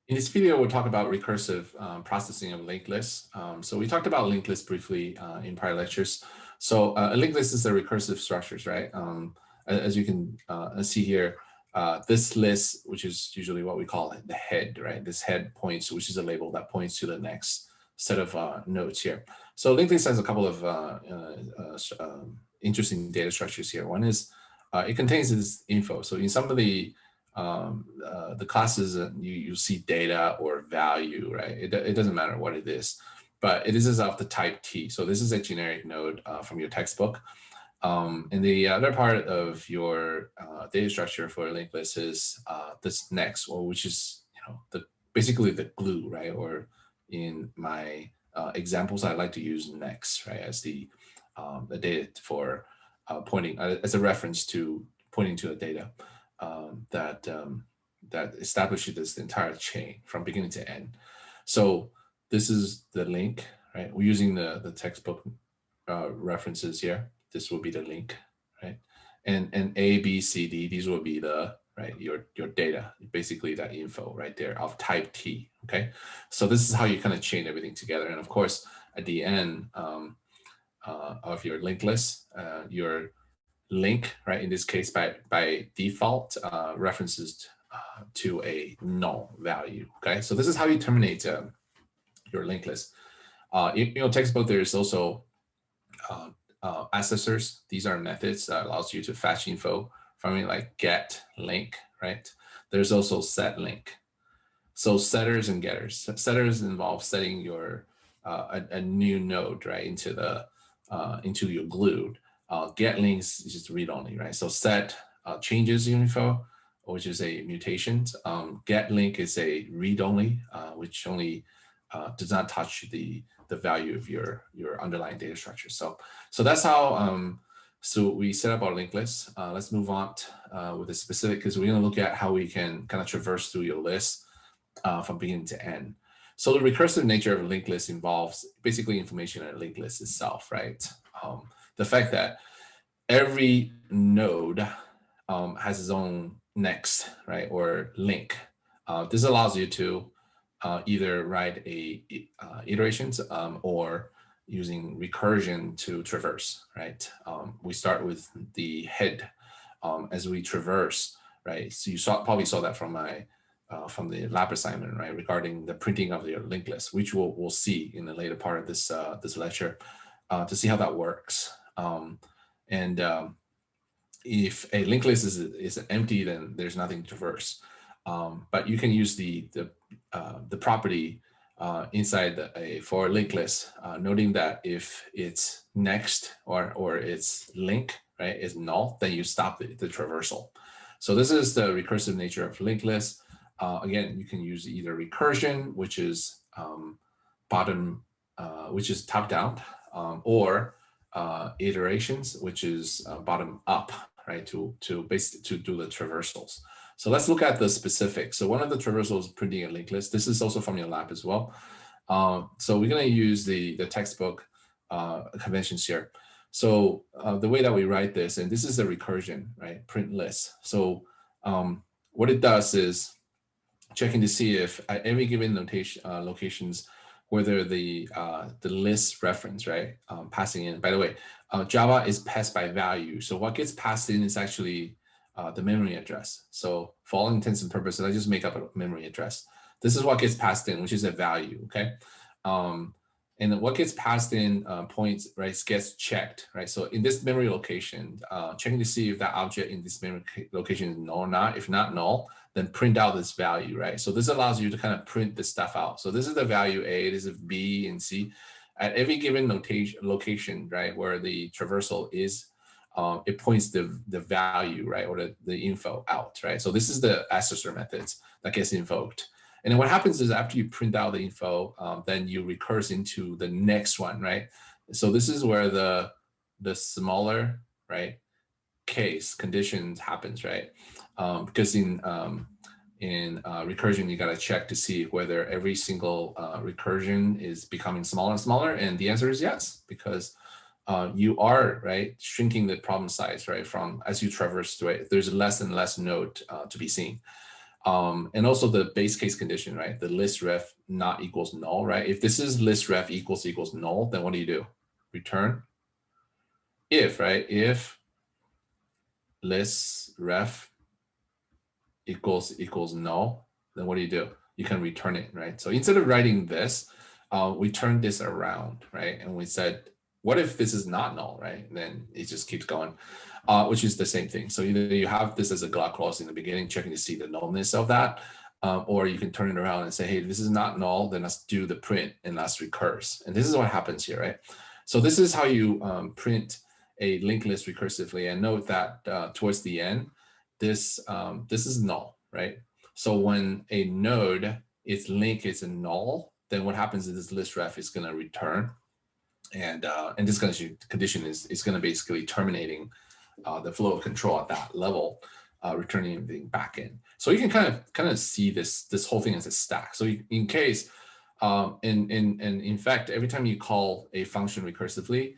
In this video, we'll talk about recursive processing of linked lists. So we talked about linked lists briefly in prior lectures. So a linked list is the recursive structures, right? As you can see here, this list, which is usually what we call the head, right? This head points, which is a label that points to the next set of nodes here. So linked list has a couple of interesting data structures here. One is it contains this info. So in some of the classes, you see data or value, right? It doesn't matter what it is, but it is of the type T. So this is a generic node from your textbook. And the other part of your data structure for a linked list is this next, or which is basically the glue, right? Or in my examples, I like to use next, right, as the data for pointing as a reference to pointing to the data that establishes this entire chain from beginning to end. So this is the link, right? We're using the textbook references here. This will be the link, right? And A, B, C, D, these will be the, right, your data, basically that info right there of type T, okay? So this is how you kind of chain everything together. And of course, at the end of your linked list, your link, right, in this case by default references to a null value, okay? So this is how you terminate your linked list. In your textbook, there is also accessors. These are methods that allows you to fetch info from it, like get link, right? There's also set link. So setters and getters. Setters involve setting your a new node, right, into your glue. Get links is just read only, right? So set changes info, which is a mutation. Get link is a read only, which only does not touch the value of your underlying data structure. So that's how so we set up our linked list. Let's move on with the specific, because we're going to look at how we can kind of traverse through your list from beginning to end. So the recursive nature of a linked list involves basically information in a linked list itself, right? The fact that every node has its own next, right, or link. This allows you to either write iterations or using recursion to traverse, right? We start with the head as we traverse, right? So you probably saw that from my from the lab assignment, right, regarding the printing of your linked list, which we'll see in the later part of this this lecture to see how that works. If a linked list is empty, then there's nothing to traverse. But you can use the property inside for a linked list, noting that if it's next or its link, right, is null, then you stop the traversal. So this is the recursive nature of linked list. Again, you can use either recursion, which is which is top down, or iterations, which is bottom up, right, to basically to do the traversals. So let's look at the specifics. So one of the traversals is printing a linked list. This is also from your lab as well. So we're going to use the textbook conventions here. So the way that we write this, and this is a recursion, right, print list. So what it does is checking to see if at every given locations, whether the list reference, right, passing in. By the way, Java is passed by value. So what gets passed in is actually the memory address. So for all intents and purposes, I just make up a memory address. This is what gets passed in, which is a value, okay? And what gets passed in points, right, gets checked, right? So in this memory location, checking to see if that object in this memory location is null or not. If not null, then print out this value, right? So this allows you to kind of print this stuff out. So this is the value A, this is B and C. At every given location, right, where the traversal is, it points the value, right, or the info out, right? So this is the accessor methods that gets invoked. And then what happens is after you print out the info, then you recurse into the next one, right? So this is where the smaller, right, case conditions happens, right? Because in recursion, you got to check to see whether every single recursion is becoming smaller and smaller. And the answer is yes, because you are, right, shrinking the problem size, right, from as you traverse through it. There's less and less node to be seen. And also the base case condition, right? The list ref not equals null, right? If this is list ref equals null, then what do? Return if, right? If list ref equals null, then what do? You can return it, right? So instead of writing this, we turned this around, right? And we said, what if this is not null, right? And then it just keeps going, which is the same thing. So either you have this as a glide clause in the beginning, checking to see the nullness of that, or you can turn it around and say, hey, this is not null, then let's do the print and let's recurse. And this is what happens here, right? So this is how you print a linked list recursively. And note that towards the end, this is null, right? So when a node its link is null, then what happens is this list ref is going to return, and this condition is going to basically terminating the flow of control at that level, returning everything back in. So you can kind of see this whole thing as a stack. So in case, in fact, every time you call a function recursively,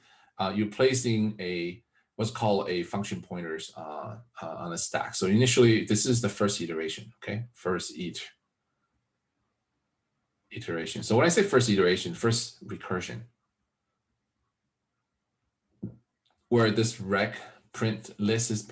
you're placing what's called a function pointers on a stack. So initially, this is the first iteration, okay? First iteration. So when I say first iteration, first recursion, where this rec print list is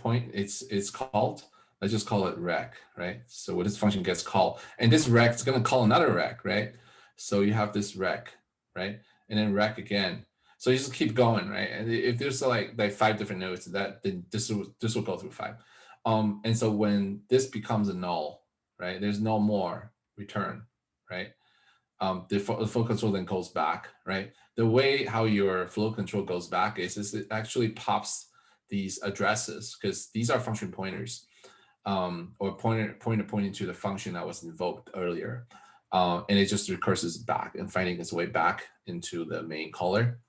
it's called, let's just call it rec, right? So when this function gets called, and this rec is going to call another rec, right? So you have this rec, right? And then rec again. So you just keep going, right? And if there's like 5 different nodes, then this will go through 5. And so when this becomes a null, right? There's no more return, right? The flow control then goes back, right? The way how your flow control goes back is it actually pops these addresses, because these are function pointers, or pointing to the function that was invoked earlier. And it just recurses back and finding its way back into the main caller.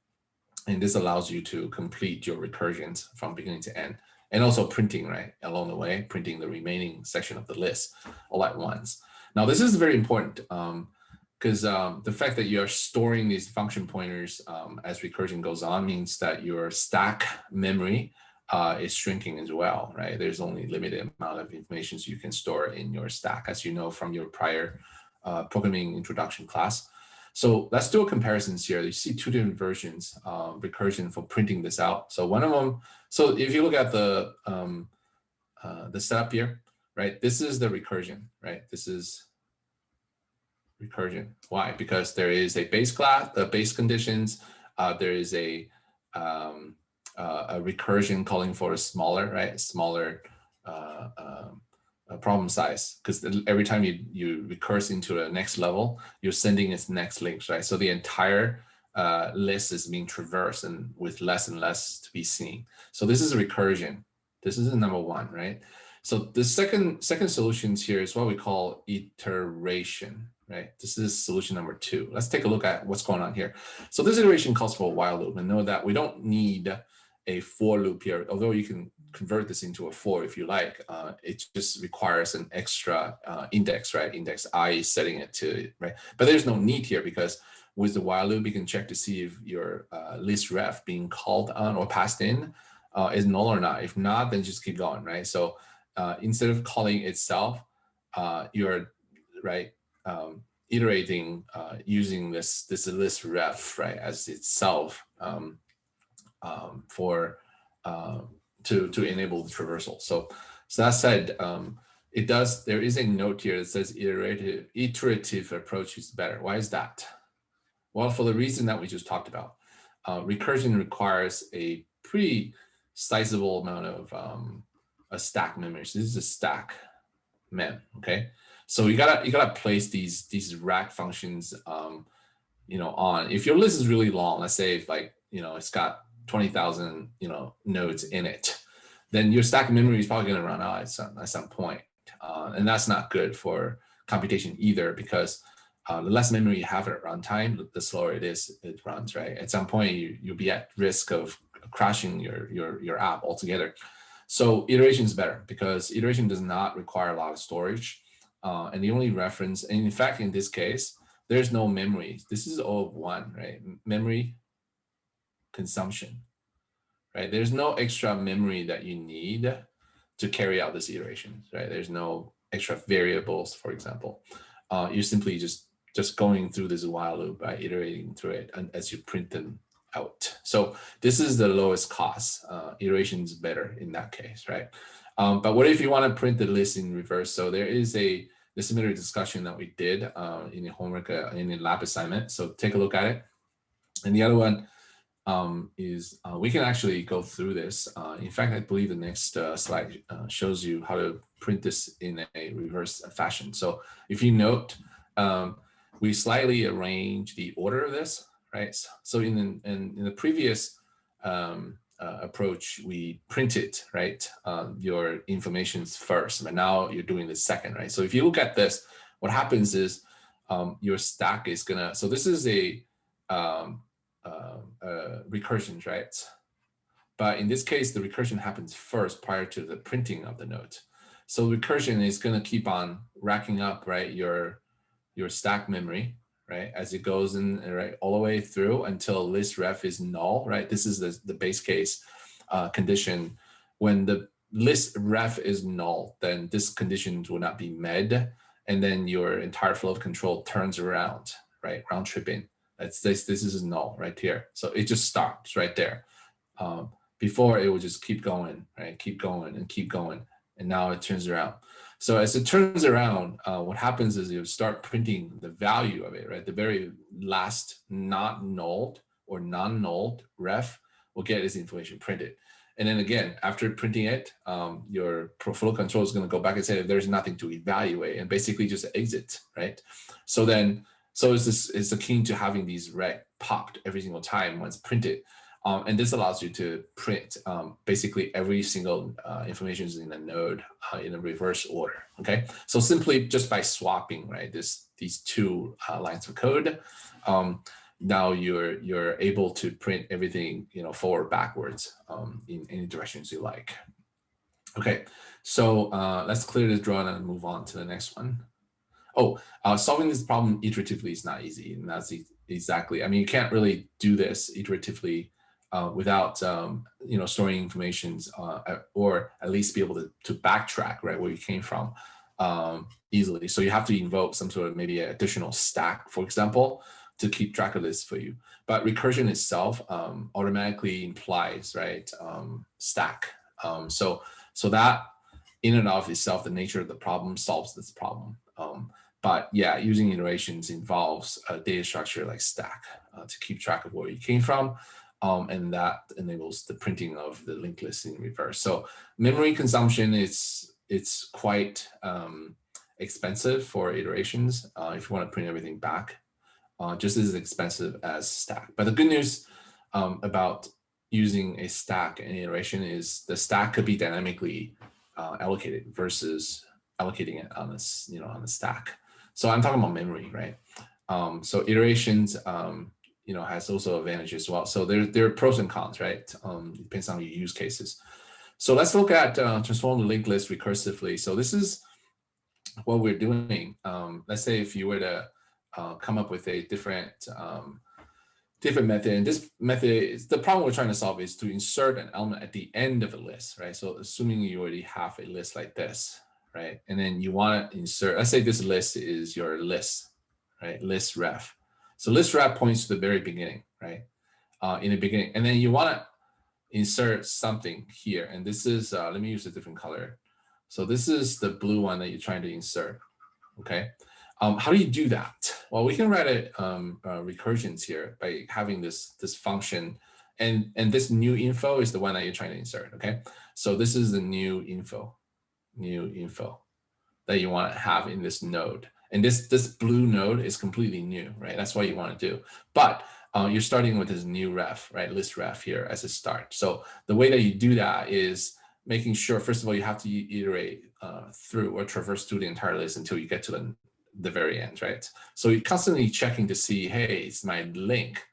And this allows you to complete your recursions from beginning to end. And also printing, right, along the way, printing the remaining section of the list all at once. Now, this is very important, because the fact that you're storing these function pointers as recursion goes on means that your stack memory is shrinking as well, right? There's only limited amount of information you can store in your stack, as you know from your prior programming introduction class. So let's do a comparison here. You see 2 different versions of recursion for printing this out. So one of them, so if you look at the setup here, right? This is the recursion, right? This is recursion. Why? Because there is a base class, the base conditions. There is a recursion calling for a smaller, right? Smaller problem size, because every time you recurse into the next level, you're sending its next links, right? So the entire list is being traversed and with less and less to be seen. So this is a recursion. This is the number 1, right? So the second solutions here is what we call iteration, right? This is solution number 2. Let's take a look at what's going on here. So this iteration calls for a while loop, and know that we don't need a for loop here, although you can convert this into a for if you like. It just requires an extra index, right? Index I setting it to, right? But there's no need here, because with the while loop, you can check to see if your list ref being called on or passed in is null or not. If not, then just keep going, right? So instead of calling itself, you're right iterating using this list ref, right, as itself to enable the traversal. So that said, there is a note here that says iterative approach is better. Why is that? Well, for the reason that we just talked about. Recursion requires a pretty sizable amount of a stack memory. So this is a stack mem, okay? So you gotta place these rack functions on. If your list is really long, let's say if it's got 20,000 nodes in it, then your stack memory is probably going to run out at some point, and that's not good for computation either, because the less memory you have at runtime, the slower it runs, right? At some point, you'll be at risk of crashing your app altogether. So iteration is better, because iteration does not require a lot of storage, and the only reference, and in fact, in this case, there's no memory. This is all of 1, right? Memory consumption, right? There's no extra memory that you need to carry out this iteration, right? There's no extra variables, for example. You're simply just going through this while loop by iterating through it and as you print them out. So this is the lowest cost. Iteration is better in that case, right? But what if you want to print the list in reverse? So there is a similar discussion that we did in the homework, in the lab assignment. So take a look at it. And the other one is we can actually go through this. In fact, I believe the next slide shows you how to print this in a reverse fashion. So if you note, we slightly arrange the order of this, right? So in the previous approach, we printed, right, your informations first, but now you're doing the second, right? So if you look at this, what happens is your stack is gonna, so this is a recursion, right? But in this case, the recursion happens first prior to the printing of the note. So recursion is going to keep on racking up, right, your stack memory, right, as it goes in, right, all the way through until list ref is null, right? This is the base case condition. When the list ref is null, then this condition will not be met, and then your entire flow of control turns around, right, round tripping. This is null right here. So it just stops right there. Before it would just keep going, right? Keep going and keep going. And now it turns around. So as it turns around, what happens is you start printing the value of it, right? The very last not nulled or non-nulled ref will get its information printed. And then again, after printing it, your flow control is going to go back and say there's nothing to evaluate and basically just exit, right? So then, so it's the key to having these rec popped every single time once printed. And this allows you to print basically every single information in a node in a reverse order, okay? So simply just by swapping, right, these two lines of code, now you're able to print everything, you know, forward, backwards in any directions you like. Okay, so let's clear this drawing and move on to the next one. Oh, solving this problem iteratively is not easy, and that's exactly, I mean, you can't really do this iteratively without you know, storing information or at least be able to backtrack, right, where you came from easily. So you have to invoke some sort of maybe an additional stack, for example, to keep track of this for you. But recursion itself automatically implies, right, stack. So that in and of itself, the nature of the problem solves this problem. But yeah, using iterations involves a data structure like stack to keep track of where you came from. And that enables the printing of the linked list in reverse. So memory consumption it's quite expensive for iterations if you want to print everything back, just as expensive as stack. But the good news about using a stack and iteration is the stack could be dynamically allocated versus allocating it on this, you know, on the stack. So I'm talking about memory, right? So iterations, you know, has also advantages as well. So there are pros and cons, right? Depends on your use cases. So let's look at transform the linked list recursively. So this is what we're doing. Let's say if you were to come up with a different method, and this method is the problem we're trying to solve is to insert an element at the end of a list, right? So assuming you already have a list like this, right? And then you want to insert, let's say this list is your list, right? List ref. So list ref points to the very beginning, right? In the beginning, and then you want to insert something here. And this is, let me use a different color. So this is the blue one that you're trying to insert, okay? How do you do that? Well, we can write a recursions here by having this function, and this new info is the one that you're trying to insert, okay? So this is the new info that you want to have in this node. And this blue node is completely new, right? That's what you want to do. But you're starting with this new ref, right? List ref here as a start. So the way that you do that is making sure, first of all, you have to iterate through or traverse through the entire list until you get to the very end, right? So you're constantly checking to see, hey, is my link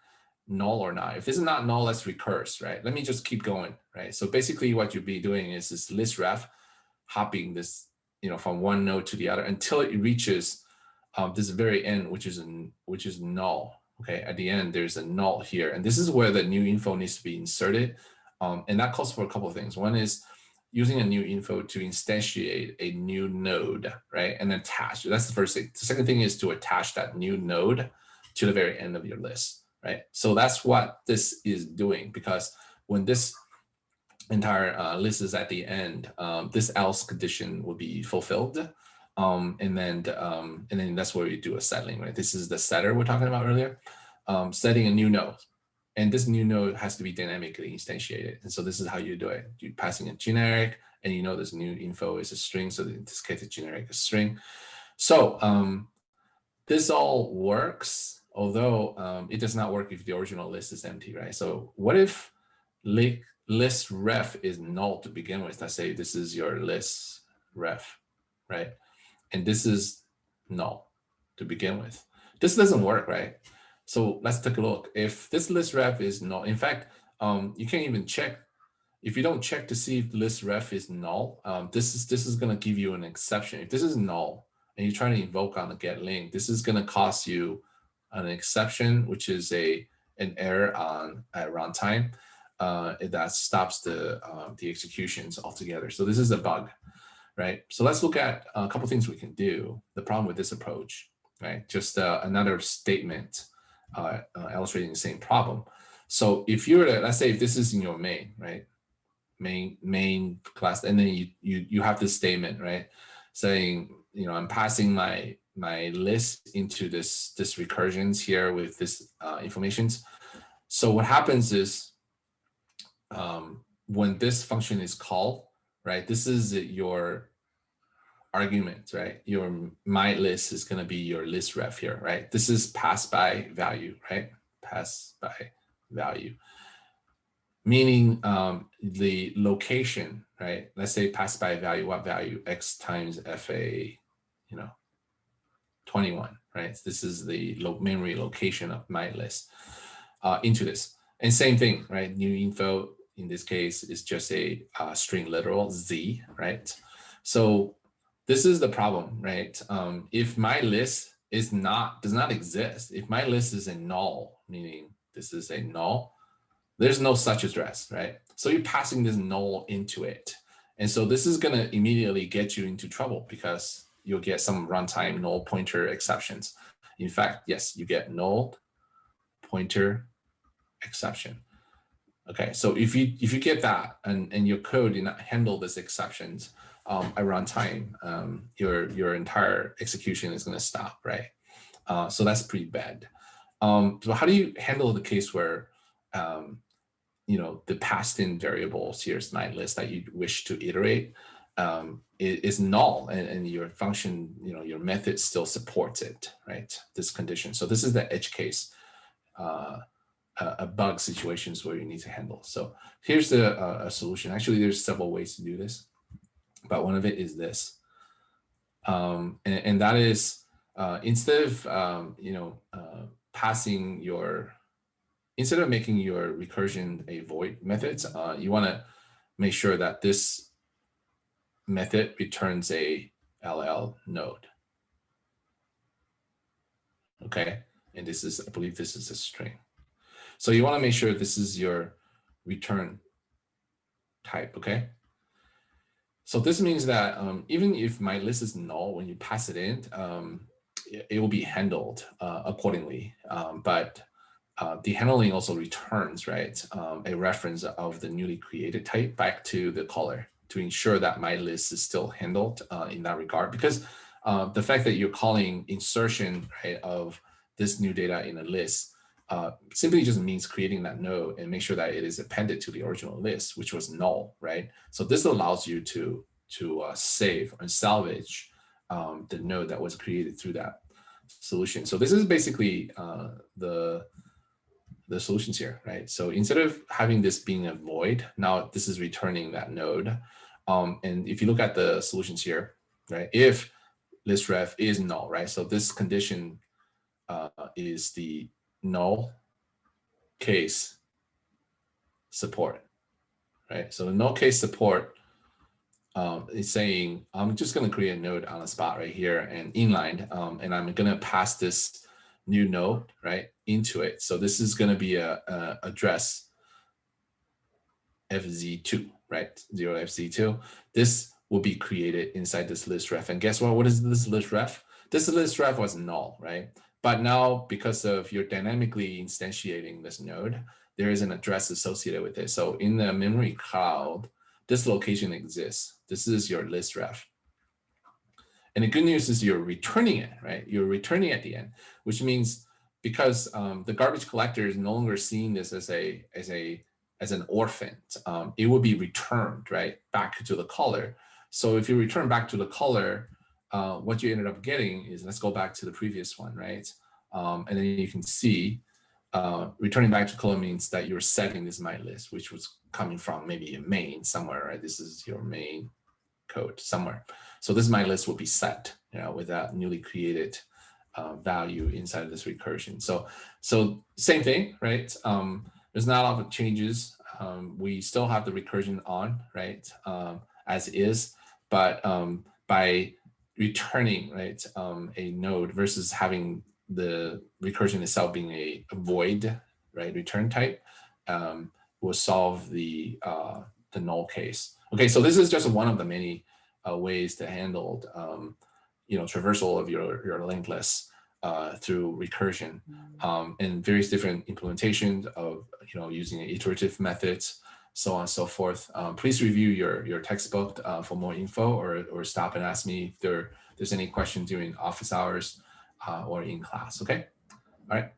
null or not? If it's not null, let's recurse, right? Let me just keep going, right? So basically what you'll be doing is this list ref hopping this, you know, from one node to the other until it reaches this very end, which is null. Okay, at the end there's a null here, and this is where the new info needs to be inserted, and that calls for a couple of things. One is using a new info to instantiate a new node, right? And attach. That's the first thing. The second thing is to attach that new node to the very end of your list, right? So that's what this is doing, because when this entire list is at the end, this else condition will be fulfilled. And then that's where we do a settling, right? This is the setter we're talking about earlier, setting a new node. And this new node has to be dynamically instantiated. And so this is how you do it. You're passing a generic, and you know this new info is a string. So in this case, the generic is string. So this all works, although it does not work if the original list is empty, right? So what if list ref is null to begin with? Let's say this is your list ref, right? And this is null to begin with. This doesn't work, right? So let's take a look. If this list ref is null, in fact, you can't even check. If you don't check to see if list ref is null, this is going to give you an exception. If this is null and you're trying to invoke on the get link, this is going to cost you an exception, which is an error at runtime that stops the executions altogether. So this is a bug, right? So let's look at a couple things we can do. The problem with this approach, right? Just another statement illustrating the same problem. So if you're, let's say if this is in your main, right? Main class, and then you have this statement, right? Saying, you know, I'm passing my list into this recursions here with this informations. So what happens is when this function is called, right? This is your argument, right? Your my list is going to be your list ref here, right? This is pass by value, right? Pass by value, meaning the location, right? Let's say pass by value, what value? X times FA, 21, right? This is the memory location of my list into this. And same thing, right? New info in this case is just a string literal Z, right? So this is the problem, right? If my list does not exist, if my list is a null, meaning this is a null, there's no such address, right? So you're passing this null into it. And so this is going to immediately get you into trouble because you'll get some runtime null pointer exceptions. In fact, yes, you get null pointer exception. Okay, so if you get that and your code did not handle these exceptions at runtime, your entire execution is going to stop, right? So that's pretty bad. So how do you handle the case where the passed-in variables, here's my list that you wish to iterate, is null, and your function, your method still supports it, right? This condition. So this is the edge case. A bug situations where you need to handle. So here's a solution. Actually, there's several ways to do this, but one of it is this, and that is instead of making your recursion a void methods, you want to make sure that this method returns a LL node. Okay, and this is, I believe this is a string. So you want to make sure this is your return type, okay? So this means that even if my list is null, when you pass it in, it will be handled accordingly. But the handling also returns, right, a reference of the newly created type back to the caller to ensure that my list is still handled in that regard. Because the fact that you're calling insertion, right, of this new data in a list simply just means creating that node and make sure that it is appended to the original list, which was null, right? So this allows you to save and salvage the node that was created through that solution. So this is basically the solutions here, right? So instead of having this being a void, now this is returning that node. And if you look at the solutions here, right, if list ref is null, right? So this condition is the null case support, right? So the null case support is saying, I'm just going to create a node on the spot right here and inline, and I'm going to pass this new node, right, into it. So this is going to be a address FZ2, right? 0fz2. This will be created inside this list ref. And guess what? What is this list ref? This list ref was null, right? But now, because of you're dynamically instantiating this node, there is an address associated with it. So in the memory cloud, this location exists. This is your list ref. And the good news is you're returning it, right? You're returning at the end, which means because the garbage collector is no longer seeing this as an orphan, it will be returned, right, back to the caller. So if you return back to the caller, what you ended up getting is, let's go back to the previous one, right? And then you can see returning back to caller means that you're setting this my list, which was coming from maybe a main somewhere, right? This is your main code somewhere. So this my list will be set, with that newly created value inside of this recursion. So same thing, right? There's not a lot of changes. We still have the recursion on, right, as is, but by returning, right, a node versus having the recursion itself being a void, right, return type, will solve the null case. Okay, so this is just one of the many ways to handle, traversal of your linked list through recursion, and various different implementations of using iterative methods, so on and so forth. Please review your textbook for more info, or stop and ask me if there's any questions during office hours or in class. Okay, all right.